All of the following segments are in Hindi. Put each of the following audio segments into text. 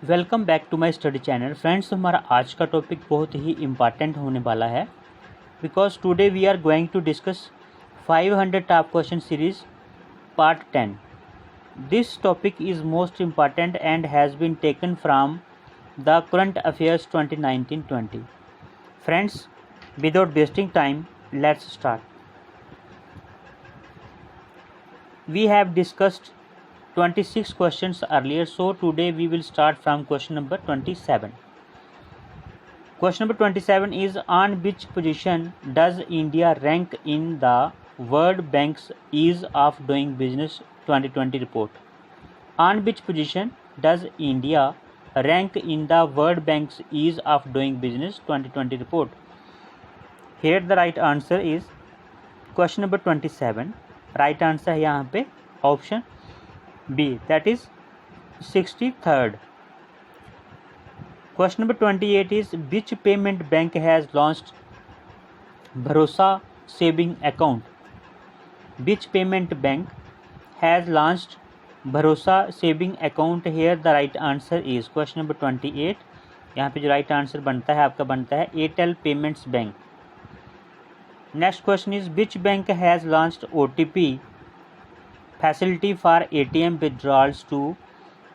Welcome back to my study channel. Friends, हमारा आज का टॉपिक बहुत ही इम्पॉर्टेंट होने वाला है because today we are going to discuss 500 top question series part 10। This topic is most important and has been taken from the current affairs 2019-20। Friends, without wasting time, let's start. We have discussed 26 questions earlier, so today we will start from question number 27. Question number 27 is, on which position does India rank in the World Bank's Ease of Doing Business 2020 report? On which position does India rank in the World Bank's Ease of Doing Business 2020 report? Here the right answer is question number 27. Right answer है यहाँ पे option B, that is 63rd। Question number 28 is, which payment bank has launched Bharosa saving account? Which payment bank has launched Bharosa saving account? Here the right answer is question number 28। यहाँ पे जो राइट आंसर बनता है आपका बनता है Airtel payments bank. Next question is, which bank has launched OTP facility for ATM withdrawals to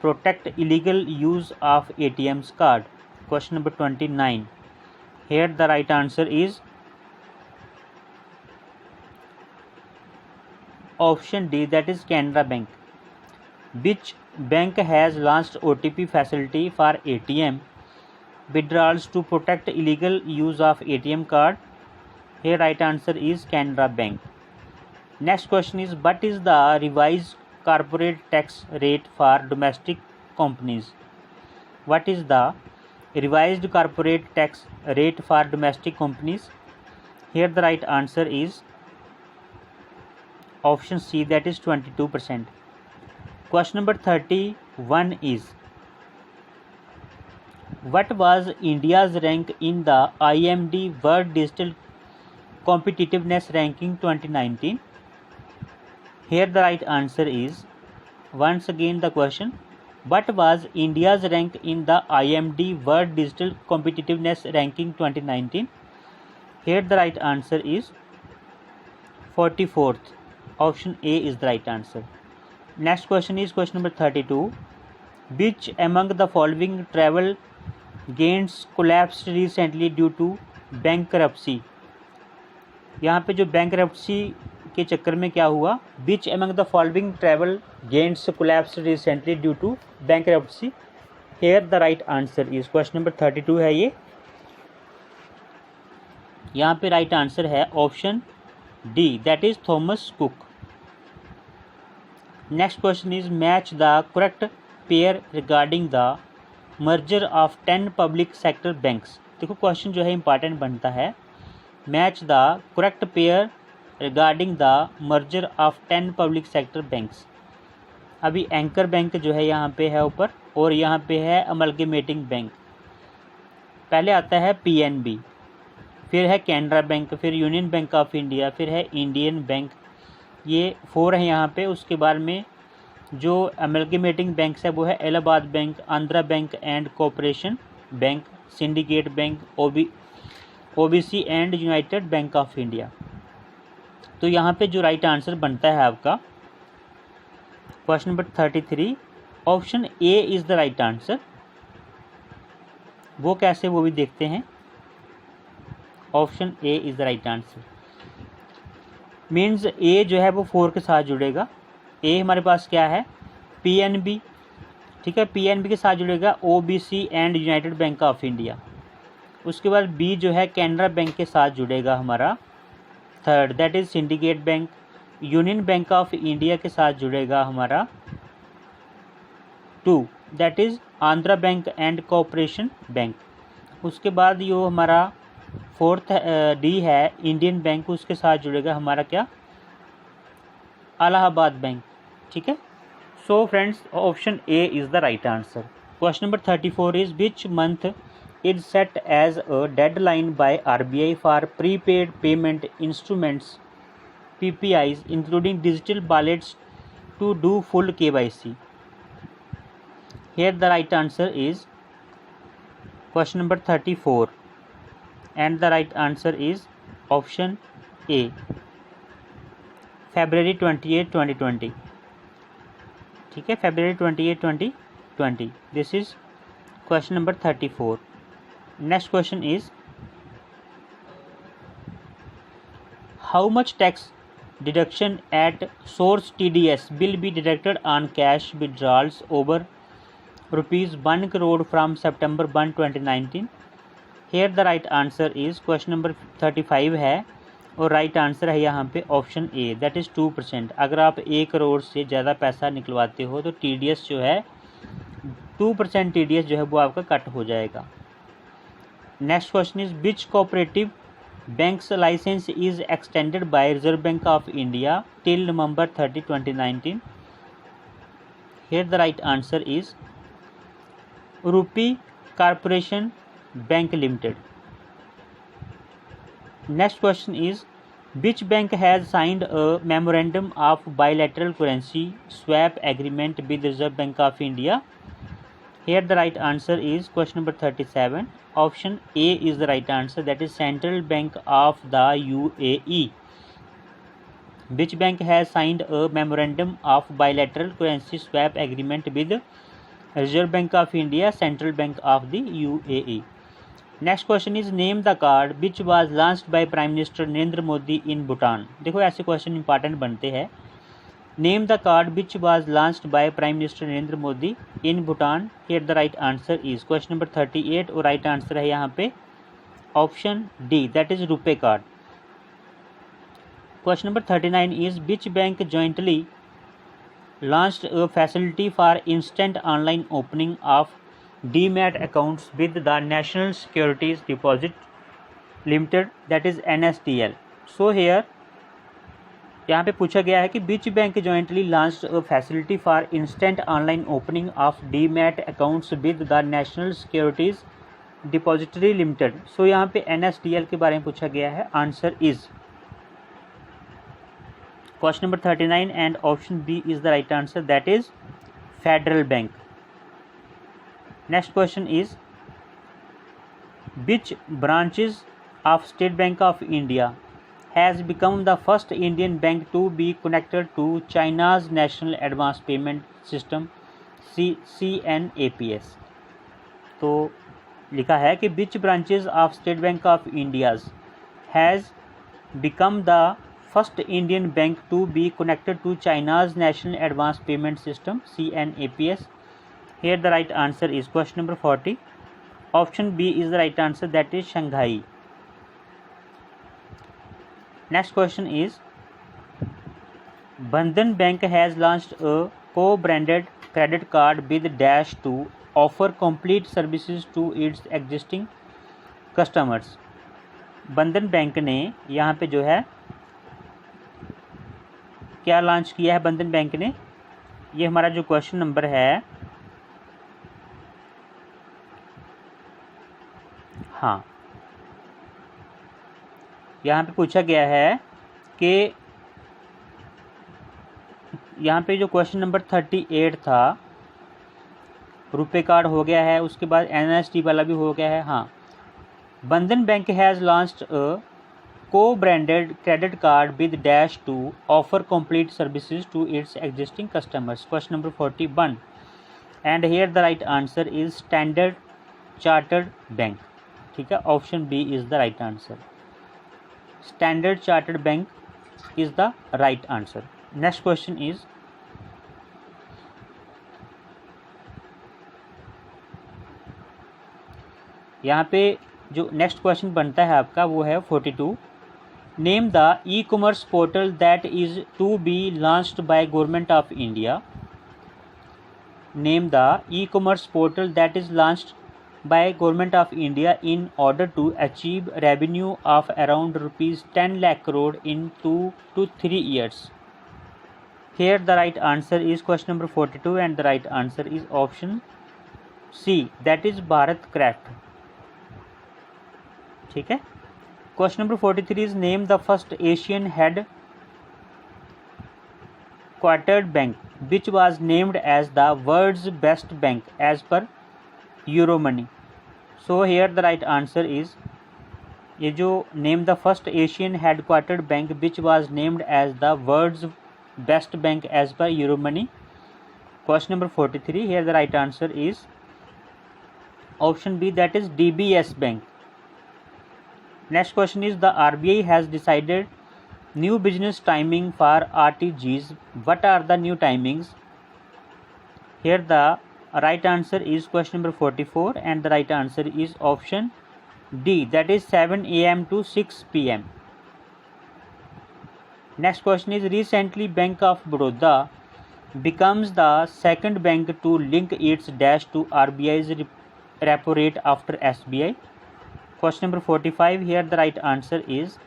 protect illegal use of ATM's card? Question number 29. Here the right answer is option D, that is Canara Bank. Which bank has launched OTP facility for ATM withdrawals to protect illegal use of ATM card? Here right answer is Canara Bank. Next question is, what is the revised corporate tax rate for domestic companies? What is the revised corporate tax rate for domestic companies? Here the right answer is option C, that is 22%. Question number 31 is, what was India's rank in the IMD World Digital Competitiveness Ranking 2019? Here the right answer is, once again the question, what was India's rank in the IMD World Digital Competitiveness Ranking 2019? Here the right answer is 44th. Option A is the right answer. Next question is question number 32. Which among the following travel gains collapsed recently due to bankruptcy? यहाँ पे जो बैंकरप्सी के चक्कर में क्या हुआ, which among the following travel giants collapse recently due to bankruptcy? Here the right answer is question number 32 है ये। यहाँ पे राइट आंसर है option D, that is Thomas Cook. Next question is, match the correct pair regarding the merger of 10 public sector banks. देखो क्वेश्चन जो है इंपॉर्टेंट बनता है, match the correct pair regarding the merger of 10 public sector banks. अभी एंकर बैंक जो है यहाँ पे है ऊपर, और यहाँ पे है अमलगेमेटिंग बैंक। पहले आता है पीएनबी, फिर है कैनरा बैंक, फिर यूनियन बैंक ऑफ इंडिया, फिर है इंडियन बैंक। ये 4 है यहाँ पे। उसके बाद में जो अमलगेमेटिंग बैंक्स है वो है Allahabad bank, Andhra bank and corporation bank, syndicate bank, OBC and united bank of India. तो यहाँ पे जो राइट आंसर बनता है आपका question number 33, option A is the right answer. वो कैसे, वो भी देखते हैं। Option A is the right answer means A जो है वो 4 के साथ जुड़ेगा। ए हमारे पास क्या है, पीएनबी, ठीक है, पीएनबी के साथ जुड़ेगा OBC and united bank of India. उसके बाद बी जो है कैनरा बैंक के साथ जुड़ेगा हमारा 3rd, that is syndicate bank. Union bank of India के साथ जुड़ेगा हमारा 2, that is Andhra bank and corporation bank. उसके बाद जो हमारा 4th डी है इंडियन बैंक, उसके साथ जुड़ेगा हमारा क्या, इलाहाबाद बैंक, ठीक है। So friends, option A is the right answer. Question number 34 is, which month is set as a deadline by RBI for prepaid payment instruments PPIs including digital wallets to do full KYC? Here the right answer is question number 34 and the right answer is option A, February 28, 2020. ठीक है, February 28, 2020. This is question number 34. Next question is, how much tax deduction at source TDS will be deducted on cash withdrawals over rupees 1 crore from September 1, 2019? Here the right answer is question number 35 है और राइट आंसर है यहाँ पे ऑप्शन ए, दैट इज़ 2%। अगर आप 1 करोड़ से ज़्यादा पैसा निकलवाते हो तो TDS जो है 2% TDS जो है वो आपका कट हो जाएगा। Next question is which cooperative banks licence is extended by Reserve Bank of India till November 30, 2019? Here the right answer is Rupee Corporation Bank Limited. Next question is, which bank has signed a memorandum of bilateral currency swap agreement with Reserve Bank of India? Here the right answer is question number 37. Option A is the right answer, that is Central Bank of the UAE. Which bank has signed a memorandum of bilateral currency swap agreement with Reserve Bank of India, Central Bank of the UAE? Next question is name the card which was launched by prime minister Narendra Modi in Bhutan. देखो ऐसे क्वेश्चन इंपॉर्टेंट बनते हैं। Name the card which was launched by prime minister Narendra Modi in Bhutan. Here the right answer is question number 38 और राइट आंसर है यहाँ पे option D, that is RuPay card. Question number 39 is which bank jointly launched a facility for instant online opening of demat accounts with the national securities deposit limited, that is NSDL। So here यहाँ पे पूछा गया है कि which bank jointly launched a facility for instant online opening of demat accounts with the national securities depository limited. So यहाँ पे NSDL के बारे में पूछा गया है। Answer is question number 39 and option B is the right answer, that is federal bank. Next question is, which branches of State Bank of India has become the first Indian bank to be connected to China's National Advance Payment System CNAPS? तो लिखा है कि which branches of State Bank of India has become the first Indian bank to be connected to China's National Advance Payment System CNAPS? Here the right answer is question number 40. Option B is the right answer, that is Shanghai. Next question is, Bandhan Bank has launched a co-branded credit card with Dash to offer complete services to its existing customers. बंधन बैंक ने यहाँ पे जो है क्या लॉन्च किया है बंधन बैंक ने? ये हमारा जो क्वेश्चन नंबर है, हाँ, यहाँ पे पूछा गया है कि यहाँ पे जो क्वेश्चन नंबर 38 था, रुपे कार्ड हो गया है, उसके बाद NSD वाला भी हो गया है। हाँ, बंधन bank has launched a co-branded credit card with Dash to offer complete services to its existing customers. Question number 41, and here the right answer is Standard Chartered Bank. ठीक है, option B is the right answer. Standard Chartered Bank is the right answer. Next question is, यहाँ पे जो नेक्स्ट क्वेश्चन बनता है आपका वो है 42। Name the e commerce portal that is to be launched by government of India. Name the e commerce portal that is launched by Government of India in order to achieve revenue of around rupees 10 lakh crore in 2 to 3 years. Here the right answer is question number 42 and the right answer is option C, that is Bharat Craft. ठीक है। Question number 43 is name the first Asian head headquartered bank which was named as the world's best bank as per Euromoney? So here the right answer is, ये जो name the first Asian headquartered bank which was named as the world's best bank as per Euromoney. Question number 43, here the right answer is option B, that is DBS Bank. Next question is, the RBI has decided new business timing for RTGs. What are the new timings? Here the right answer is question number 44 and the right answer is option D, that is 7 AM to 6 PM. Next question is, recently Bank of Baroda becomes the second bank to link its dash to RBI's repo rate after SBI. Question number 45, here the right answer is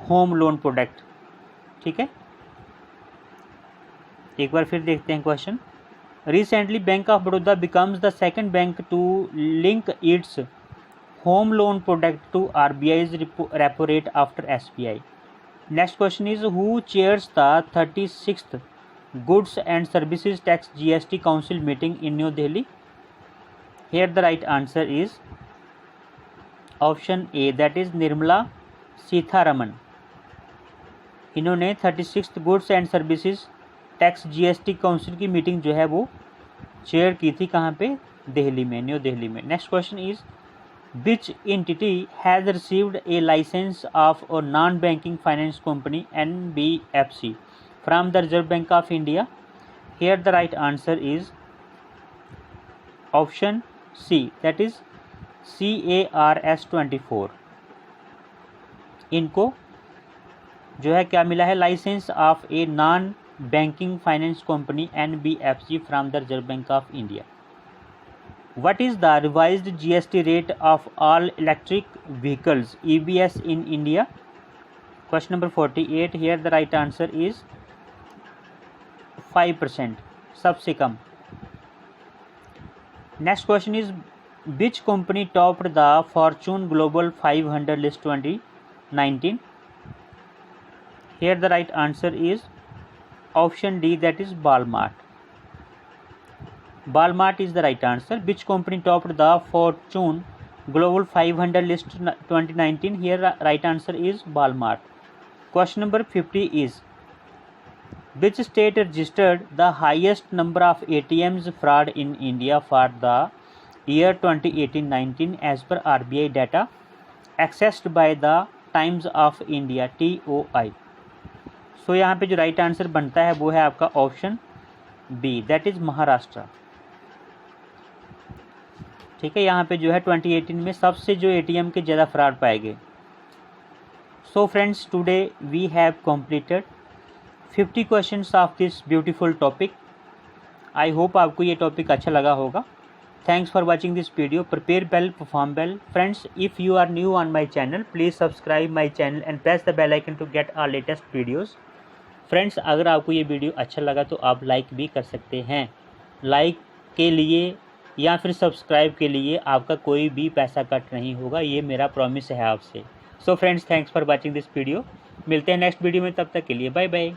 home loan product. ठीक है, एक बार फिर देखते हैं question. Recently Bank of Baroda becomes the second bank to link its home loan product to RBI's repo rate after SBI. Next question is, who chairs the 36th goods and services tax GST council meeting in New Delhi? Here the right answer is option A, that is Nirmala Sitharaman. इन्होंने 36th goods and services tax GST council की मीटिंग जो है वो चेयर की थी. कहाँ पे? दिल्ली में, न्यू दिल्ली में. Next question is, which entity has received a licence of a non banking finance company NBFC from the Reserve Bank of India? Here the right answer is option C, that is CARS24. इनको जो है क्या मिला है? Licence of a non banking finance company NBFC from the Reserve Bank of India. What is the revised GST rate of all electric vehicles EVs in India? Question number 48, here the right answer is 5%, सबसे कम. Next question is, which company topped the fortune global 500 list 2019? Here the right answer is option D, that is Walmart. Walmart is the right answer. Which company topped the Fortune Global 500 list 2019? Here right answer is Walmart. Question number 50 is, which state registered the highest number of ATMs fraud in India for the year 2018-19 as per RBI data accessed by the Times of India TOI? तो यहाँ पे जो राइट आंसर बनता है वो है आपका option B, that is Maharashtra. ठीक है, यहाँ पे जो है 2018 में सबसे जो ATM के ज़्यादा फ्रॉड पाए गए. So friends, today we have completed 50 questions of this beautiful topic. I hope आपको ये टॉपिक अच्छा लगा होगा. Thanks for watching this video. Prepare well, perform well. Friends, if you are new on my channel, please subscribe my channel and press the bell icon to get our latest videos. Friends, अगर आपको ये वीडियो अच्छा लगा तो आप लाइक भी कर सकते हैं. लाइक के लिए या फिर सब्सक्राइब के लिए आपका कोई भी पैसा कट नहीं होगा, ये मेरा प्रॉमिस है आपसे. So friends, thanks for watching this video. मिलते हैं नेक्स्ट वीडियो में, तब तक के लिए बाय बाय.